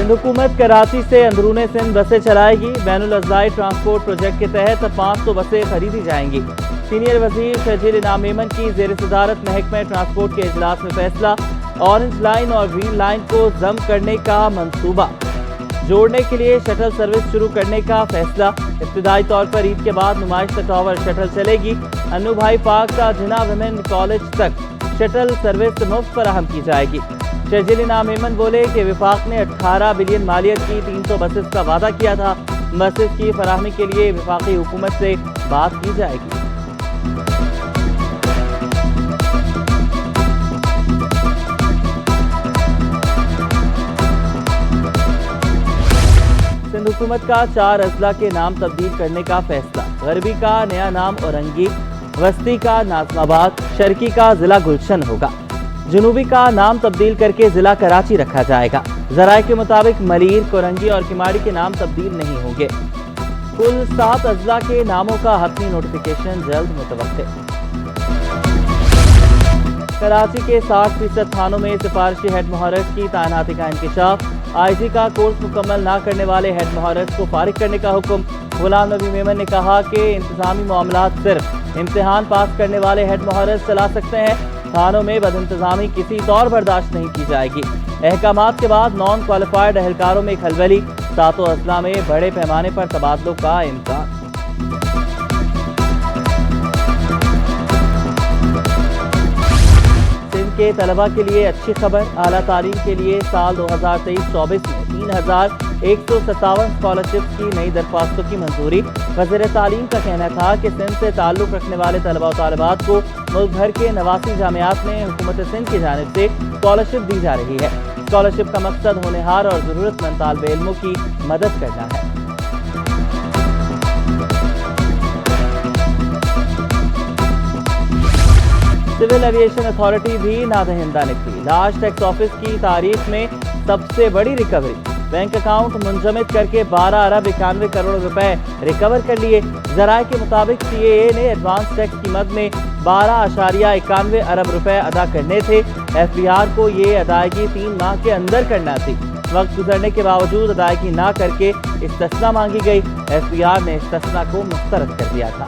सिंध हुकूमत कराची से अंदरूने सिंध बसें चलाएगी। बैनुल अज़लाई ट्रांसपोर्ट प्रोजेक्ट के तहत 500 बसें खरीदी जाएंगी। सीनियर वजीर शर्जील इनाम मेमन की ज़ेर सदारत महकमा ट्रांसपोर्ट के इजलास में फैसला। ऑरेंज लाइन और ग्रीन लाइन को जम करने का मंसूबा, जोड़ने के लिए शटल सर्विस शुरू करने का फैसला। इब्तिदाई तौर पर ईद के बाद नुमाइश टावर शटल चलेगी। अन्नू भाई पार्क का जिना विमेन कॉलेज तक शटल सर्विस मुफ्त फराहम की जाएगी। शर्जील इनाम मेमन बोले कि विफाक ने 18 बिलियन मालियत की 300 बसेस का वादा किया था। बसेस की फराहमी के लिए वफाकी हुकूमत से बात की जाएगी। सिंध हुकूमत का 4 अजला के नाम तब्दील करने का फैसला। गरबी का नया नाम औरंगी, वस्ती का नाज़माबाद, शर्की का जिला गुलशन होगा। जनूबी का नाम तब्दील करके जिला कराची रखा जाएगा। ज़राए के मुताबिक मलीर, कोरंगी और किमाड़ी के नाम तब्दील नहीं होंगे। कुल 7 अजला के नामों का हतमी नोटिफिकेशन जल्द मुतवक्किल। कराची के 60% थानों में सिफारशी हेड मुहर्रिस की तैनाती का इंकशाफ। IG का कोर्स मुकम्मल ना करने वाले हेड मुहर्रिस को फारिग करने का हुक्म। गुलाम नबी मेमन ने कहा कि इंतजामी मामलात सिर्फ इम्तिहान पास करने वाले हेड मुहर्रिस चला सकते हैं। थानों में बदइंतजामी किसी तौर बर्दाश्त नहीं की जाएगी। अहकामात के बाद नॉन क्वालिफाइड एहलकारों में खलबली। 7 अजला में बड़े पैमाने पर तबादलों का इम्कान। सिंध के तलबा के लिए अच्छी खबर। आला तालीम के लिए साल 2023-24 में 3157 स्कॉलरशिप की नई दरख्वास्तों की मंजूरी। वज़ीर तालीम का कहना था कि सिंध से ताल्लुक़ रखने वाले तलबा और तालिबात को मुल्क भर के 89 जामियात में हुकूमत सिंध की जानिब से स्कॉलरशिप दी जा रही है। स्कॉलरशिप का मकसद होनहार और ज़रूरतमंद तालिब इल्मों की मदद करना है। सिविल एविएशन अथॉरिटी भी नादहिंदा निकली। लाश टैक्स ऑफिस की तारीख में सबसे बड़ी रिकवरी। बैंक अकाउंट मुंजमद करके 12 अरब 91 करोड़ रुपए रिकवर कर लिए। ज़राए के मुताबिक CAA ने एडवांस टैक्स की मद में 12.91 अरब रुपए अदा करने थे। FBR को ये अदायगी 3 माह के अंदर करना थी। वक्त गुजरने के बावजूद अदायगी ना करके इस्तिस्ना मांगी गई। FBR ने इस्तिस्ना को मुस्तरद कर दिया था।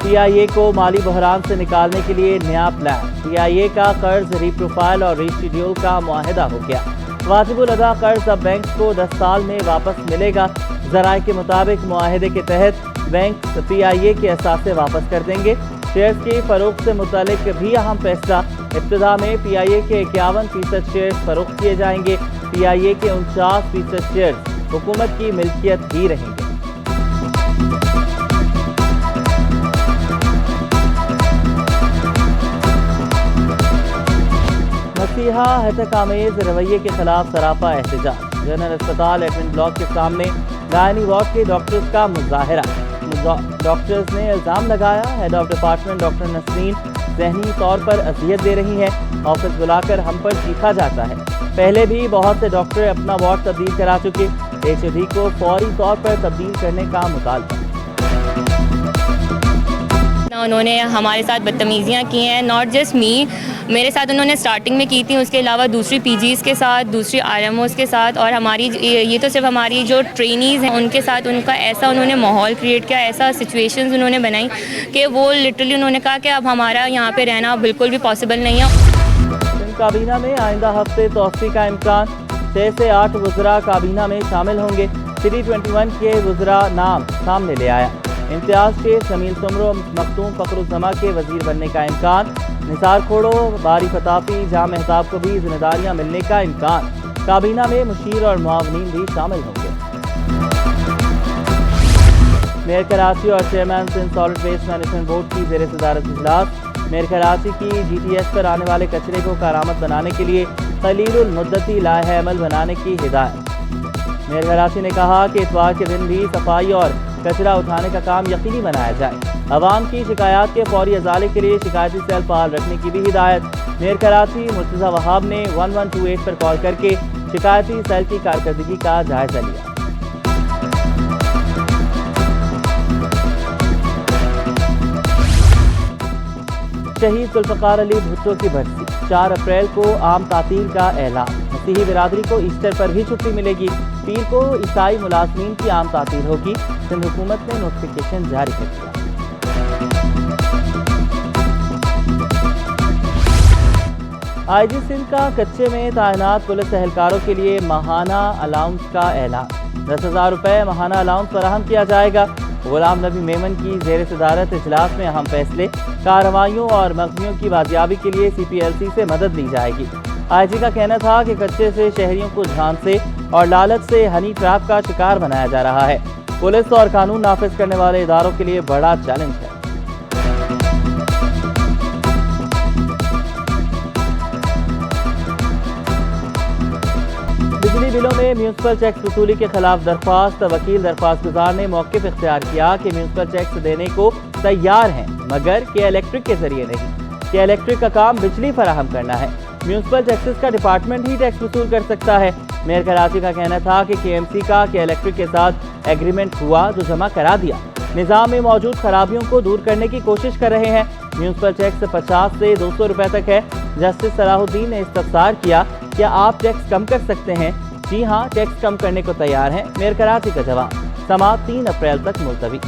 PIA को माली बहरान से निकालने के लिए नया प्लान। PIA का कर्ज रीप्रोफाइल और रीशेड्यूल का मुआहदा हो गया। वाजिबुल अदा कर्ज अब बैंक को 10 साल में वापस मिलेगा। ज़राए के मुताबिक मुआहदे के तहत बैंक PIA के असासे वापस कर देंगे। शेयर्स की फरोख्त से मुतालिक भी अहम फैसला। इब्तिदा में PIA के 51% शेयर्स फरोख्त किए जाएंगे। PIA के 49% शेयर्स हुकूमत की मिल्कियत ही रहेंगे। मसीहा हतकामेज रवैये के खिलाफ सरापा एहतजाज। जनरल अस्पताल एडमिन ब्लॉक के सामने गायनी वार्ड के डॉक्टर्स का मुजाहरा। डॉक्टर्स ने इल्ज़ाम लगाया head of department doctor Nasreen ज़हनी तौर पर अजियत दे रही हैं। ऑफिस बुलाकर हम पर चीखा जाता है। पहले भी बहुत से डॉक्टर अपना वार्ड तब्दील करा चुके। HOD को फौरी तौर पर तब्दील करने का मुतालबा। उन्होंने हमारे साथ बदतमीज़ियाँ की हैं। नॉट जस्ट मी, मेरे साथ उन्होंने स्टार्टिंग में की थी, उसके अलावा दूसरी PGs के साथ, दूसरी RMOs के साथ, और हमारी ये तो सिर्फ हमारी जो ट्रेनीज़ हैं उनके साथ उनका ऐसा उन्होंने माहौल क्रिएट किया, ऐसा सिचुएशंस उन्होंने बनाई कि वो लिटरली उन्होंने कहा कि अब हमारा यहाँ पे रहना बिल्कुल भी पॉसिबल नहीं है। काबीना में आइंदा हफ्ते तौसी का इम्कान। 6 से 8 वज़रा काबीना में शामिल होंगे। 321 के वज़रा नाम सामने ले आया। इम्तियाज़ शेख, जमील सुमरो, मखदूम फ़खरुज़्ज़मा के वज़ीर बनने का इम्कान। निसार खोड़ो, बारी फताफी, जाम मेहताब को भी जिम्मेदारियाँ मिलने का इम्कान। काबीना में मुशीर और मुआवनीन भी शामिल होंगे। मेयर कराची और chairman Sindh solid waste management board की ज़ेर सदारत इजलास। मेयर कराची की GTS पर आने वाले कचरे को कारामद बनाने के लिए कलीलुल मुद्दती लाहे अमल बनाने की हिदायत। मेयर कराची ने कहा कि इतवार के दिन भी सफाई और कचरा उठाने का काम यकीनी बनाया जाए। अवाम की शिकायत के फौरी अजाले के लिए शिकायती सेल फाल रखने की भी हिदायत। मेयर कराची मुर्तज़ा वहाब ने 1128 पर कॉल करके शिकायती सेल की कारकर्दगी का जायजा लिया। शहीद जुल्फ़िकार अली भुट्टो की बरसी, 4 अप्रैल को आम तातील का ऐलान। मसीही बिरादरी को ईस्टर पर भी छुट्टी मिलेगी। पीर को ईसाई मुलाजमीन की आम तातील होगी। सिंध हुकूमत ने नोटिफिकेशन जारी कर दिया। IG सिंध का कच्चे में तैनात पुलिस एहलकारों के लिए माहाना अलाउंस का ऐलान। 10,000 रुपये माहाना अलाउंस फराहम किया जाएगा। गुलाम नबी मेमन की ज़ेर सदारत इजलास में अहम फैसले, कार्रवाइयों और मकमियों की बाजियाबी के लिए CPLC से मदद ली जाएगी। IG का कहना था कि कच्चे से शहरियों को झांसे और लालच से हनी ट्रैप का शिकार बनाया जा रहा है। पुलिस और कानून नाफिज करने वाले इदारों के लिए बड़ा चैलेंज है। बिजली बिलों में म्यूनसिपल टैक्स वसूली के खिलाफ दरख्वास्त। वकील दरख्वास्त गुजार ने मौक़िफ़ इख्तियार किया कि म्यूनसिपल टैक्स देने को तैयार हैं, मगर के इलेक्ट्रिक के जरिए नहीं। के इलेक्ट्रिक का काम बिजली फराहम करना है। म्यूनसिपल टैक्सेस का डिपार्टमेंट ही टैक्स वसूल कर सकता है। मेयर कराची का कहना था कि KMC का के इलेक्ट्रिक के साथ एग्रीमेंट हुआ, जो जमा करा दिया। निज़ाम में मौजूद खराबियों को दूर करने की कोशिश कर रहे हैं। म्यूनसिपल टैक्स 50 से 200 रुपए तक है। जस्टिस सलाहुद्दीन ने इस्तफसार किया, क्या आप टैक्स कम कर सकते हैं? जी हाँ, टैक्स कम करने को तैयार हैं। मेयर कराची का जवाब। समाअत 3 अप्रैल तक मुलतवी।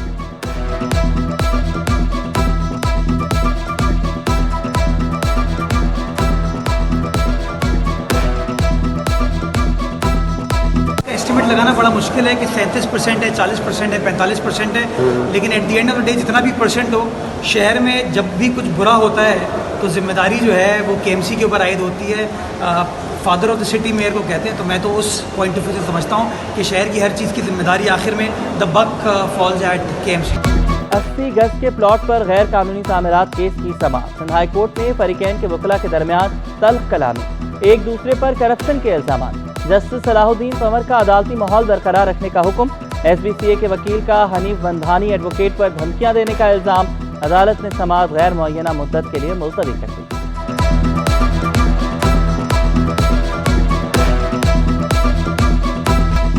एस्टिमेट लगाना बड़ा मुश्किल है कि 37% है, 40% है, 45% है, लेकिन at the end of the day जितना भी परसेंट हो, शहर में जब भी कुछ बुरा होता है तो जिम्मेदारी जो है वो KMC के ऊपर आयद होती है। Father of the city mayor को कहते हैं, तो मैं तो उस पॉइंट ऑफ व्यू से समझता हूँ कि शहर की हर चीज़ की जिम्मेदारी आखिर में the buck falls at KMC। 80 गज के प्लॉट पर गैर कानूनी तामीरात केस की समाअत। सिंध हाई कोर्ट ने फरीकैन के वकला के दरमियान तल्ख कलामी, एक दूसरे पर करप्शन के इल्जाम। जस्टिस सलाहुद्दीन पंवर का अदालती माहौल बरकरार रखने का हुक्म। SBCA के वकील का हनीफ बंधानी एडवोकेट पर धमकियां देने का इल्जाम। अदालत ने समाअत गैर मुअय्यना मुद्दत के लिए मुलतवी कर दी।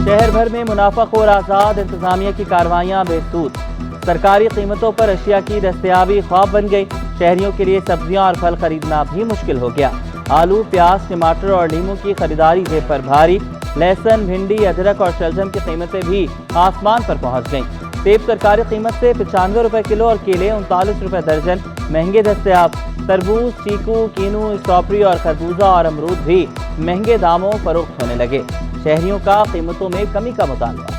शहर भर में मुनाफाखोर आजाद इंतजामिया की कार्रवाइयां बेसूद। सरकारी कीमतों पर अशिया की दस्तयाबी ख्वाब बन गई। शहरियों के लिए सब्जियां और फल खरीदना भी मुश्किल हो गया। आलू, प्याज, टमाटर और नींबू की खरीदारी जेब पर भारी। लहसुन, भिंडी, अदरक और शलजम की कीमतें भी आसमान पर पहुंच गईं। सेब सरकारी कीमत से 95 रुपए किलो और केले 39 रुपए दर्जन महंगे दस्तयाब। तरबूज, चीकू, कीनू, स्ट्रॉबेरी और खरबूजा और अमरूद भी महंगे दामों फरोख्त होने लगे। शहरियों का कीमतों में कमी का मुतालबा।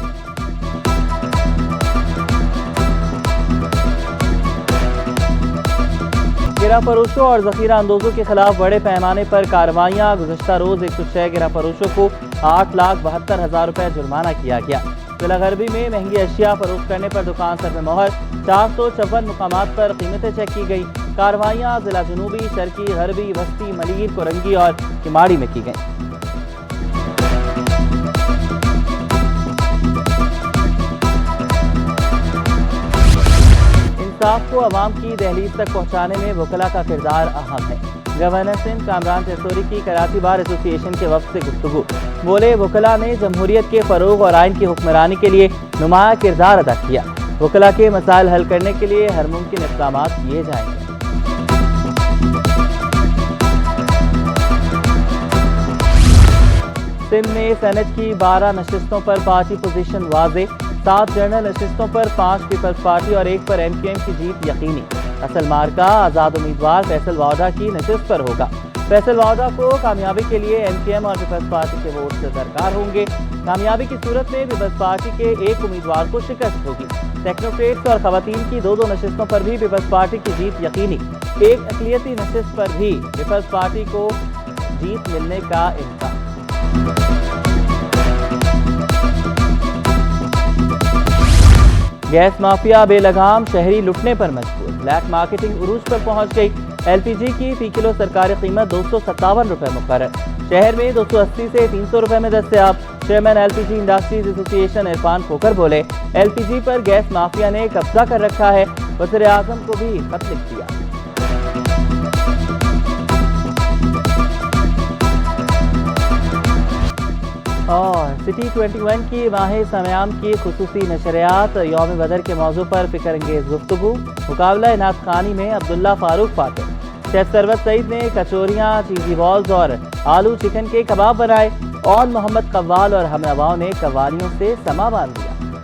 गिरा फरोशों और जखीरा अंदोजों के खिलाफ बड़े पैमाने पर कार्रवाइयाँ। गुज़श्ता रोज 106 गिरा फरोशों को 8,72,000 रुपए जुर्माना किया गया। जिला गरबी में महंगी अशिया फरोख्त करने पर दुकान सर में मोहर। 454 मुकामात पर कीमतें चेक की गई। कार्रवाइयाँ जिला जनूबी, शर्की, गरबी, बस्ती, मलीर, कोरंगी और किमाड़ी में की गई। इंसाफ को अवाम की दहलीज तक पहुँचाने में वकला का किरदार अहम है। गवर्नर सिंध कामरान टेसोरी की कराची बार एसोसिएशन के वक्त से गुफ्तगू। बोले, वकला ने जमहूरियत के फरोग और आइन की हुक्मरानी के लिए नुमाया किरदार अदा किया। वकला के मसाइल हल करने के लिए हर मुमकिन इक़दाम किए जाएंगे। सिंध में सेनेट की 12 नशिस्तों पर पार्टी पोजीशन वाज़े। 7 जनरल नशिस्तों पर 5 पीपल्स पार्टी और 1 पर MQM की जीत यकीनी। असल मार्का आज़ाद उम्मीदवार फैसल वादा की नशिस्त पर होगा। फैसल वादा को कामयाबी के लिए MQM और पीपल्स पार्टी के वोट से दरकार होंगे। कामयाबी की सूरत में पीपल्स पार्टी के एक उम्मीदवार को शिकस्त होगी। टेक्नोक्रेट्स और खवातीन की 2 नशिस्तों पर भी पीपल्स पार्टी की जीत यकीनी। एक अक़लियती नशिस्त पर भी पीपल्स पार्टी को जीत मिलने का इम्कान। गैस माफिया बेलगाम शहरी लुटने पर मजबूर। ब्लैक मार्केटिंग उरूज पर पहुंच गई। LPG की फी किलो सरकारी कीमत 257 रुपए मुकर्रर। शहर में 280 से 300 रुपए में दस्तयाब। Chairman LPG industries association Irfan Khokar बोले, LPG पर गैस माफिया ने कब्जा कर रखा है। वज़ीर आज़म को भी खत लिख दिया। और सिटी 21 की माह समेयाम की खुसूसी नशरियात। यौम बदर के मौजू पर फिक्र अंगेज गुफ्तगू। मुकाबला इनात खानी में अब्दुल्ला फारूक फातिह, शेफ सरवत सईद ने कचौरियाँ, चीज़ी बॉल्स और आलू चिकन के कबाब बनाए। और मोहम्मद कव्वाल और हमनवाओं ने कव्वालियों से समा बांध दिया।